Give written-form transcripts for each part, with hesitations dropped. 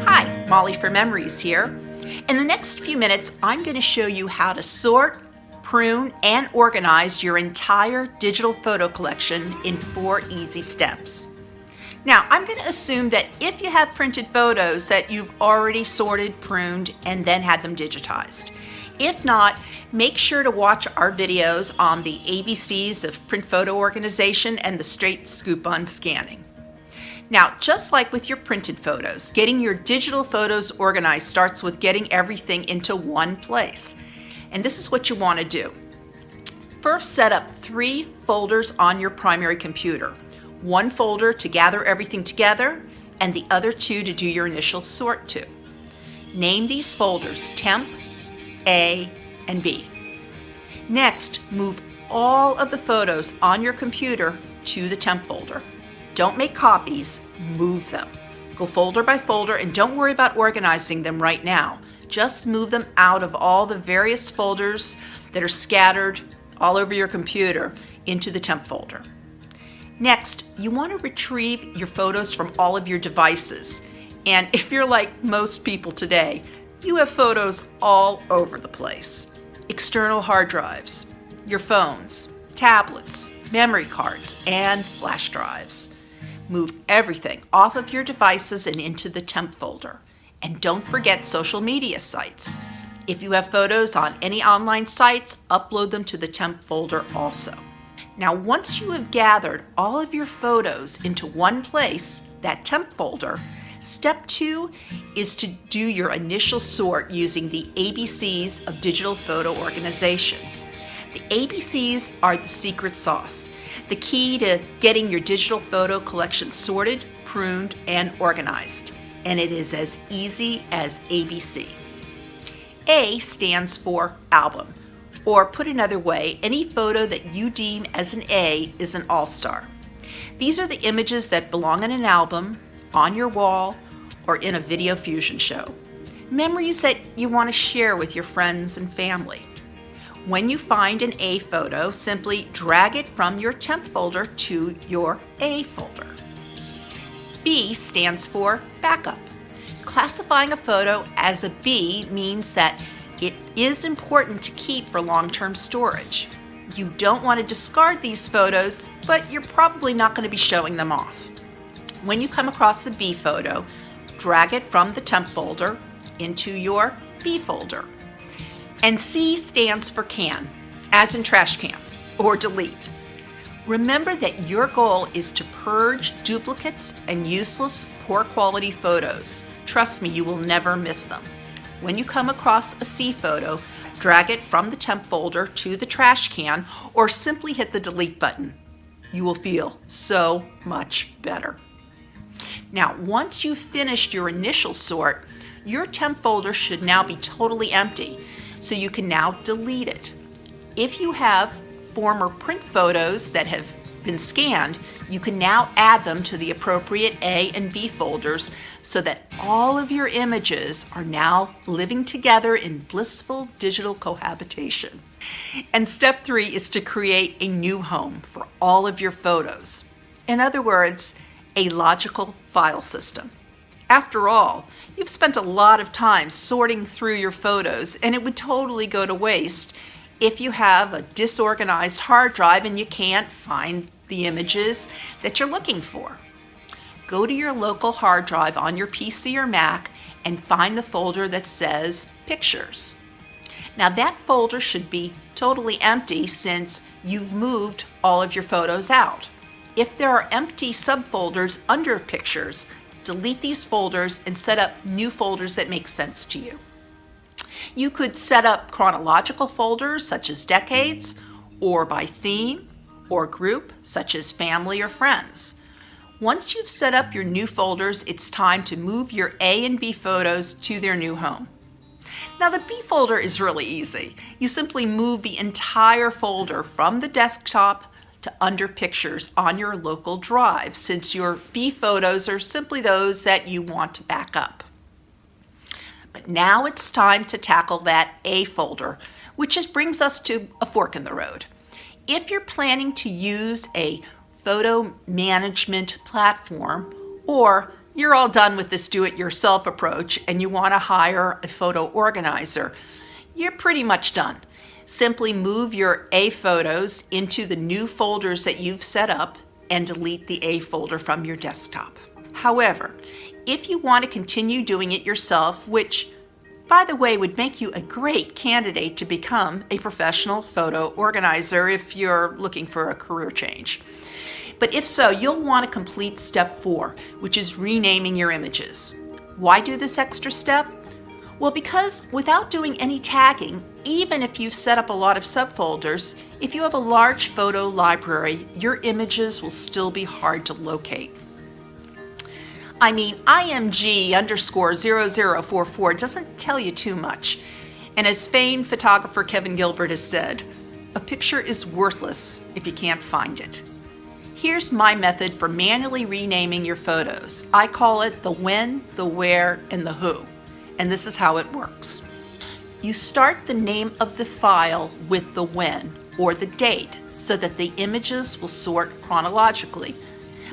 Hi, Molly for Memories here. In the next few minutes, I'm going to show you how to sort, prune, and organize your entire digital photo collection in 4 easy steps. Now, I'm going to assume that if you have printed photos that you've already sorted, pruned, and then had them digitized. If not, make sure to watch our videos on the ABCs of print photo organization and the straight scoop on scanning. Now, just like with your printed photos, getting your digital photos organized starts with getting everything into one place. And this is what you want to do. First, set up 3 folders on your primary computer. 1 folder to gather everything together, and the other 2 to do your initial sort to. Name these folders Temp, A, and B. Next, move all of the photos on your computer to the Temp folder. Don't make copies, move them. Go folder by folder and don't worry about organizing them right now. Just move them out of all the various folders that are scattered all over your computer into the Temp folder. Next, you want to retrieve your photos from all of your devices. And if you're like most people today, you have photos all over the place. External hard drives, your phones, tablets, memory cards, and flash drives. Move everything off of your devices and into the Temp folder. And don't forget social media sites. If you have photos on any online sites, upload them to the Temp folder also. Now, once you have gathered all of your photos into one place, that Temp folder, step 2 is to do your initial sort using the ABCs of digital photo organization. The ABCs are the secret sauce, the key to getting your digital photo collection sorted, pruned, and organized. And it is as easy as ABC. A stands for album, or put another way, any photo that you deem as an A is an all-star. These are the images that belong in an album, on your wall, or in a video fusion show. Memories that you want to share with your friends and family. When you find an A photo, simply drag it from your Temp folder to your A folder. B stands for backup. Classifying a photo as a B means that it is important to keep for long-term storage. You don't want to discard these photos, but you're probably not going to be showing them off. When you come across a B photo, drag it from the Temp folder into your B folder. And C stands for can, as in trash can, or delete. Remember that your goal is to purge duplicates and useless, poor quality photos. Trust me, you will never miss them. When you come across a C photo, drag it from the Temp folder to the trash can, or simply hit the delete button. You will feel so much better. Now, once you've finished your initial sort, your Temp folder should now be totally empty, so you can now delete it. If you have former print photos that have been scanned, you can now add them to the appropriate A and B folders so that all of your images are now living together in blissful digital cohabitation. And step 3 is to create a new home for all of your photos. In other words, a logical file system. After all, you've spent a lot of time sorting through your photos, and it would totally go to waste if you have a disorganized hard drive and you can't find the images that you're looking for. Go to your local hard drive on your PC or Mac and find the folder that says Pictures. Now that folder should be totally empty since you've moved all of your photos out. If there are empty subfolders under Pictures, delete these folders and set up new folders that make sense to you. You could set up chronological folders such as decades, or by theme or group such as family or friends. Once you've set up your new folders, it's time to move your A and B photos to their new home. Now the B folder is really easy. You simply move the entire folder from the desktop to under Pictures on your local drive, since your B photos are simply those that you want to back up. But now it's time to tackle that A folder, which brings us to a fork in the road. If you're planning to use a photo management platform Or you're all done with this do-it-yourself approach and you want to hire a photo organizer. You're pretty much done. Simply move your A photos into the new folders that you've set up and delete the A folder from your desktop. However, if you want to continue doing it yourself, which by the way would make you a great candidate to become a professional photo organizer if you're looking for a career change. But if so, you'll want to complete step 4, which is renaming your images. Why do this extra step? Well, because without doing any tagging, even if you've set up a lot of subfolders, if you have a large photo library, your images will still be hard to locate. I mean, IMG_0044 doesn't tell you too much. And as famed photographer Kevin Gilbert has said, a picture is worthless if you can't find it. Here's my method for manually renaming your photos. I call it the when, the where, and the who. And this is how it works. You start the name of the file with the when or the date so that the images will sort chronologically.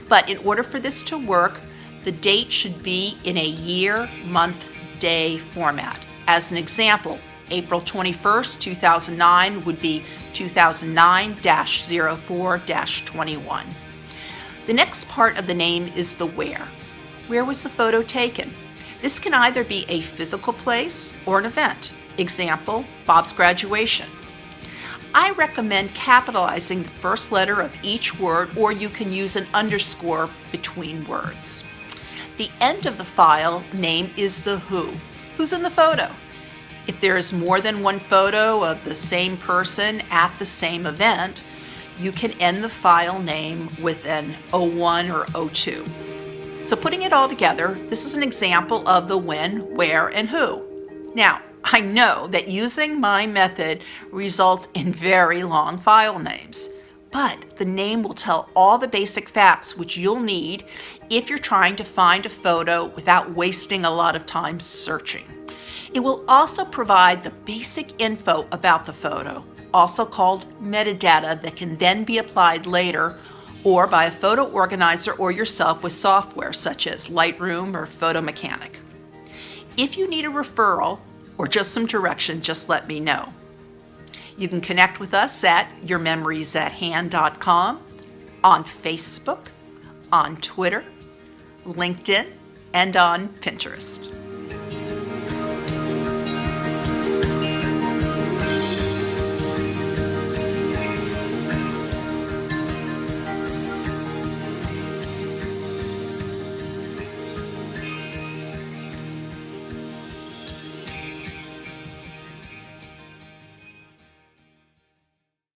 But in order for this to work, the date should be in a year, month, day format. As an example, April 21st, 2009 would be 2009-04-21. The next part of the name is the where. Where was the photo taken? This can either be a physical place or an event. Example, Bob's graduation. I recommend capitalizing the first letter of each word, or you can use an underscore between words. The end of the file name is the who. Who's in the photo? If there is more than one photo of the same person at the same event, you can end the file name with an 01 or 02. So putting it all together, this is an example of the when, where, and who. Now, I know that using my method results in very long file names, but the name will tell all the basic facts which you'll need if you're trying to find a photo without wasting a lot of time searching. It will also provide the basic info about the photo, also called metadata, that can then be applied later or by a photo organizer or yourself with software such as Lightroom or Photo Mechanic. If you need a referral or just some direction, just let me know. You can connect with us at yourmemoriesathand.com, on Facebook, on Twitter, LinkedIn, and on Pinterest.